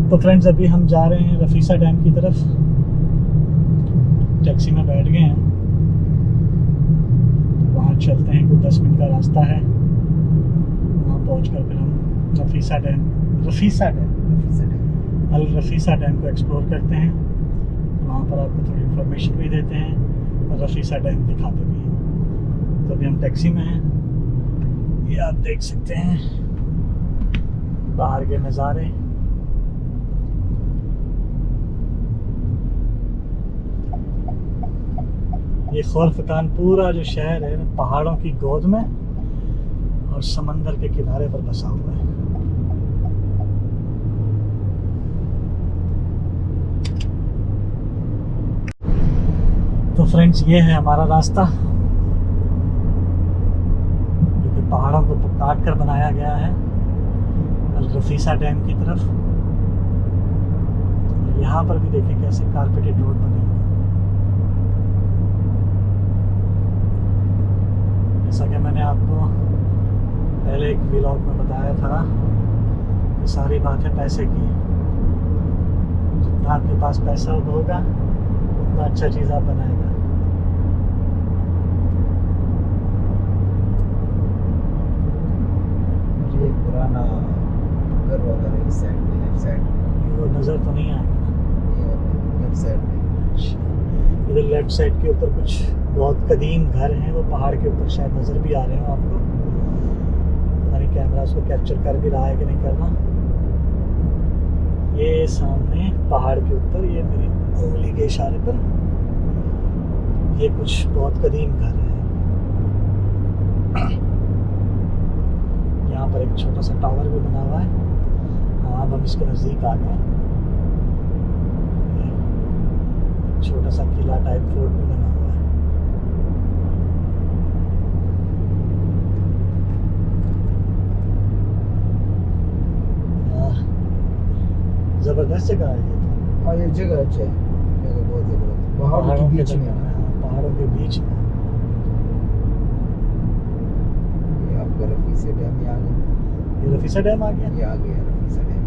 तो फ्रेंड्स अभी हम जा रहे हैं रफीसा डैम की तरफ। टैक्सी में बैठ गए हैं, वहाँ चलते हैं। कोई 10 मिनट का रास्ता है, वहाँ पहुँचकर फिर हम रफीसा डैम अल रफीसा डैम को एक्सप्लोर करते हैं। वहाँ पर आपको थोड़ी इन्फॉर्मेशन भी देते हैं और रफीसा डैम दिखाते भी हैं। तो अभी हम टैक्सी में हैं, ये आप देख सकते हैं बाहर के नज़ारे। ये खौरफकान पूरा जो शहर है पहाड़ों की गोद में और समंदर के किनारे पर बसा हुआ है। तो फ्रेंड्स ये है हमारा रास्ता, जो कि पहाड़ों को काट कर बनाया गया है अल रफीसा डैम की तरफ। यहाँ पर भी देखें कैसे कारपेटेड रोड बने हुए हैं। जैसा कि मैंने आपको पहले एक व्लॉग में बताया था कि सारी बात है पैसे की। जितना आपके पास पैसा होगा उतना अच्छा चीज़ आप बनाएगा। ये पुराना घर वगैरह इस साइड में, लेफ्ट साइड में वो नज़र तो नहीं आएगा ना, ये लेफ्ट साइड में। इधर लेफ्ट साइड के ऊपर कुछ बहुत कदीम घर हैं, वो पहाड़ के ऊपर शायद नज़र भी आ रहे हो आपको। हमारी कैमरा उसको कैप्चर कर भी रहा है कि नहीं कर रहा। ये सामने पहाड़ के ऊपर, ये मेरी उंगली के इशारे पर, ये कुछ बहुत कदीम घर हैं। यहाँ पर एक छोटा सा टावर भी बना हुआ है। हाँ, अब हम इसके नज़दीक आ गए। छोटा सा किला टाइप फोर्ट भी बना हुआ है। जबरदस्त जगह है ये। हाँ, ये जगह अच्छा है, जगह बहुत जबरदस्त। पहाड़ों के बीच में है। पहाड़ों के बीच में ये आपका रफीसा डैम आ गया। ये रफीसा डैम आ गया। ये आ गया रफीसा डैम।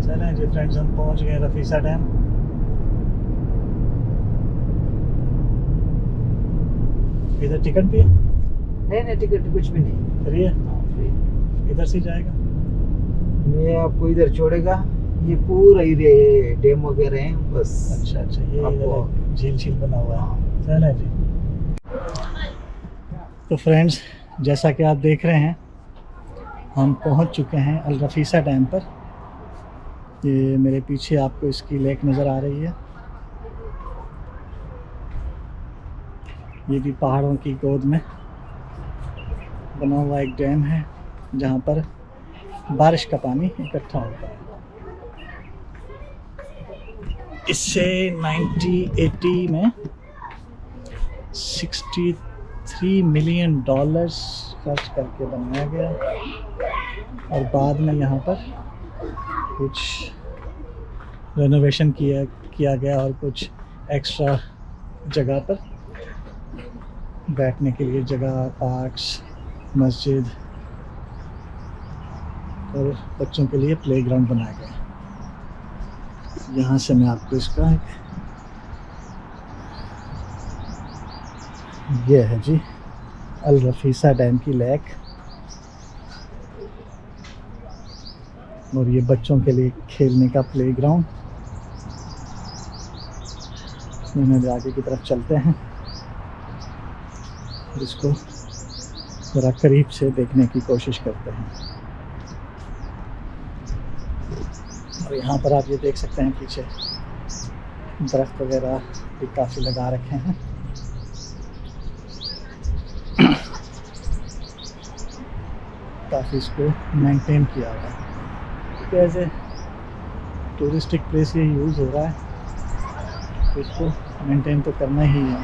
चलें जी फ्रेंड्स, हम पहुंच गए रफीसा डैम। इधर टिकट भी है? नहीं, टिकट कुछ भी नहीं। फ्री है? हाँ, फ्री। इधर से जाएगा? ये आपको इधर छोड़ेगा। ये पूरा एरिया डैम वगैरह हैं बस। अच्छा, ये आपको झील बना हुआ है। चलें जी। तो फ्रेंड्स, जैसा कि आप देख रहे हैं, हम पहुंच चुके हैं अल रफीसा डैम पर। ये मेरे पीछे आपको इसकी लेक नज़र आ रही है। ये भी पहाड़ों की गोद में बना हुआ एक डैम है, जहाँ पर बारिश का पानी इकट्ठा होता है। इससे 1980 में $63 मिलियन खर्च करके बनाया गया और बाद में यहाँ पर कुछ रेनोवेशन किया गया और कुछ एक्स्ट्रा जगह पर बैठने के लिए जगह, पार्क्स, मस्जिद और बच्चों के लिए प्लेग्राउंड बनाया गया। यहाँ से मैं आपको इसका ये है जी अल रफीसा डैम की लेक, और ये बच्चों के लिए खेलने का प्लेग्राउंड। इसमें भी आगे की तरफ चलते हैं, इसको ज़रा करीब से देखने की कोशिश करते हैं। और यहाँ पर आप ये देख सकते हैं पीछे दरख्त वगैरह भी काफ़ी लगा रखे हैं। काफ़ी इसको मेंटेन किया हुआ है। एज ए टूरिस्टिक प्लेस ये यूज़ हो रहा है, तो इसको मेंटेन तो करना ही है।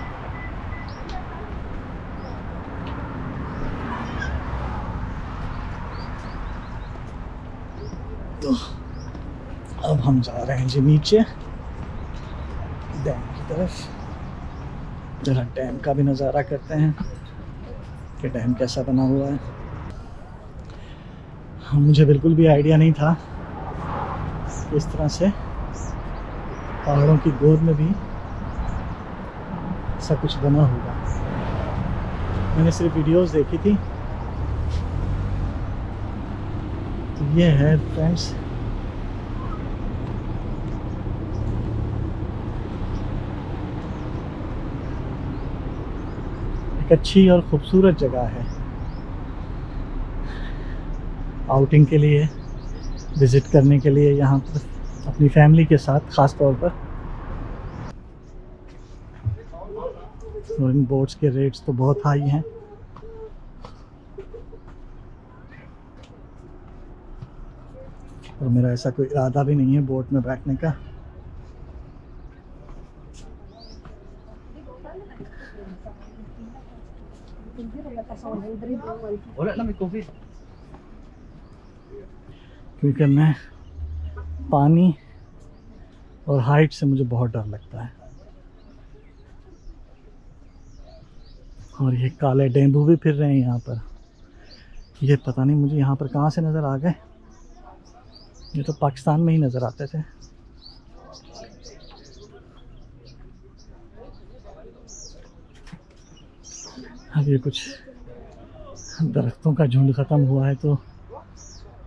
तो अब हम जा रहे हैं जी नीचे डैम की तरफ। जरा डैम का भी नज़ारा करते हैं कि डैम कैसा बना हुआ है। मुझे बिल्कुल भी आइडिया नहीं था इस तरह से पहाड़ों की गोद में भी ऐसा कुछ बना होगा। मैंने सिर्फ वीडियोस देखी थी। तो ये है फ्रेंड्स एक अच्छी और ख़ूबसूरत जगह है आउटिंग के लिए, विज़िट करने के लिए यहाँ पर अपनी फैमिली के साथ ख़ास तौर पर। और इन बोट्स के रेट्स तो बहुत हाई हैं। और मेरा ऐसा कोई इरादा भी नहीं है बोट में बैठने का। क्योंकि मैं पानी और हाइट से मुझे बहुत डर लगता है। और ये काले डेंगू भी फिर रहे हैं यहाँ पर। ये पता नहीं मुझे यहाँ पर कहाँ से नज़र आ गए। ये तो पाकिस्तान में ही नज़र आते थे। अब ये कुछ दरख्तों का झुंड ख़त्म हुआ है तो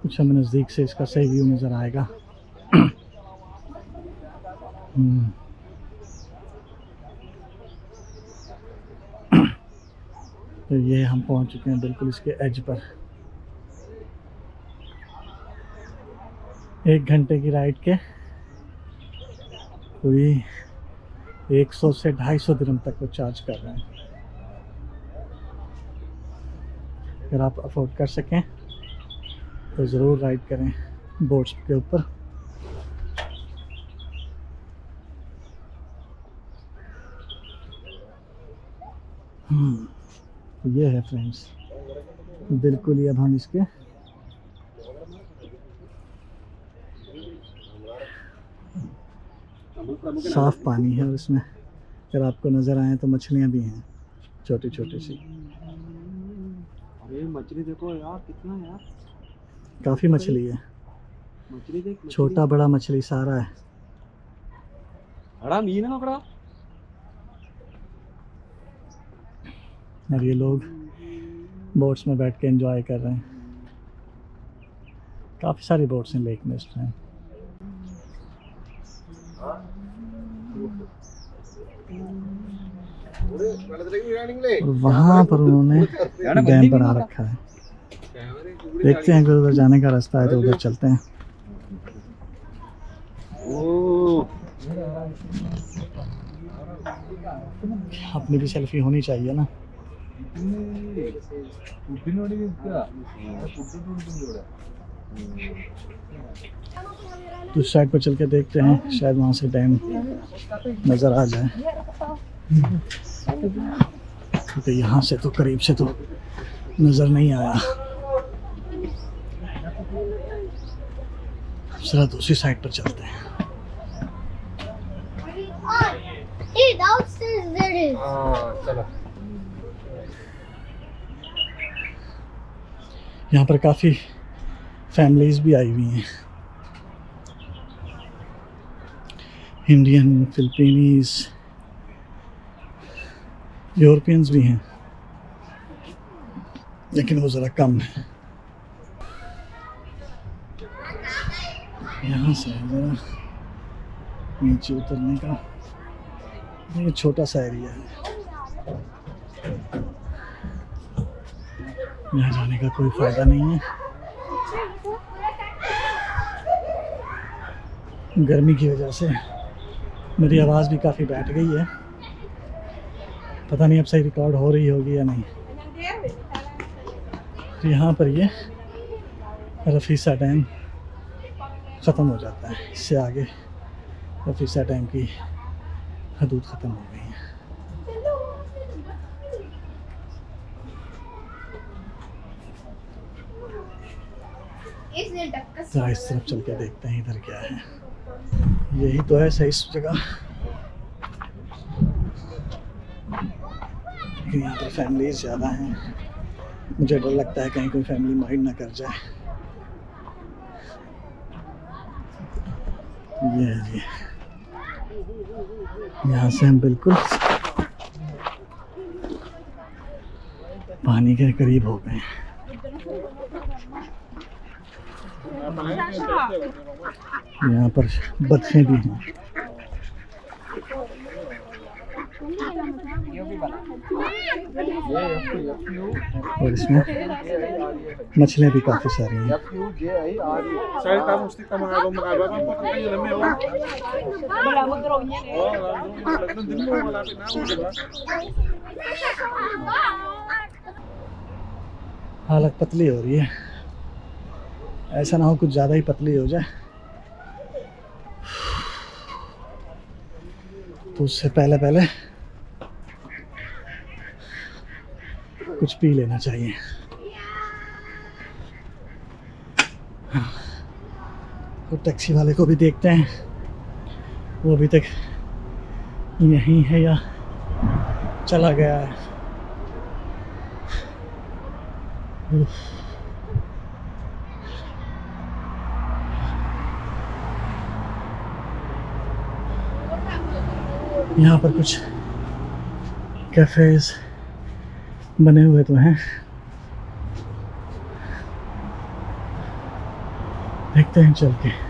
कुछ हमें नज़दीक से इसका सही व्यू नज़र आएगा। तो ये हम पहुंच चुके हैं बिल्कुल इसके एज पर। 1 घंटे की राइड के कोई 100 से 250 दिरहम तक वो चार्ज कर रहे हैं। अगर आप अफोर्ड कर सकें तो ज़रूर राइड करें बोट्स के ऊपर। ये है फ्रेंड्स बिल्कुल ही अब हम इसके साफ पानी है और इसमें अगर आपको नज़र आए तो मछलियाँ भी हैं छोटी छोटी सी। अरे मछली देखो यार, कितना यार, काफ़ी मछली है। मछली देख, छोटा बड़ा मछली सारा है। बड़ा मीन है बड़ा। और ये लोग बोट्स में बैठ के एंजॉय कर रहे हैं। काफ़ी सारी बोट्स हैं लेक में इस टाइम। और वहाँ पर उन्होंने डैम बना रखा है। देखते हैं अगर उधर जाने का रास्ता है तो उधर चलते हैं। अपनी भी सेल्फी होनी चाहिए ना। तो साइड पर चल के देखते हैं, शायद वहाँ से डैम नज़र आ जाए। क्योंकि यहाँ से तो करीब से तो नज़र नहीं आया। जरा दूसरी साइड पर चलते हैं। चलो। यहाँ पर काफ़ी फैमिलीज़ भी आई हुई हैं। इंडियन, फिलिपीनीज़, यूरोपियंस भी हैं, लेकिन वो ज़रा कम है। यहाँ से ज़रा नीचे उतरने का ये छोटा सा एरिया है। यहाँ जाने का कोई फ़ायदा नहीं है। गर्मी की वजह से मेरी आवाज़ भी काफ़ी बैठ गई है। पता नहीं अब सही रिकॉर्ड हो रही होगी या नहीं। तो यहाँ पर ये रफीसा डैम ख़त्म हो जाता है। इससे आगे रफीसा डैम की हदूद ख़त्म हो गई है। ज़रा इस तरफ चल के देखते हैं इधर क्या है। यही तो है सही जगह, लेकिन यहाँ पर फैमिलीज ज़्यादा हैं। मुझे डर लगता है कहीं कोई फैमिली माइंड ना कर जाए। ये है जी, यहाँ से हम बिल्कुल पानी के करीब हो गए हैं। यहाँ पर बतखें भी हैं और इसमें मछलियाँ भी काफ़ी सारी हैं। हालत पतली हो रही है, ऐसा ना हो कुछ ज़्यादा ही पतली हो जाए, तो उससे पहले पहले कुछ पी लेना चाहिए। तो टैक्सी वाले को भी देखते हैं, वो अभी तक यहीं है या चला गया है। यहाँ पर कुछ कैफेज बने हुए तो हैं, देखते हैं चल के।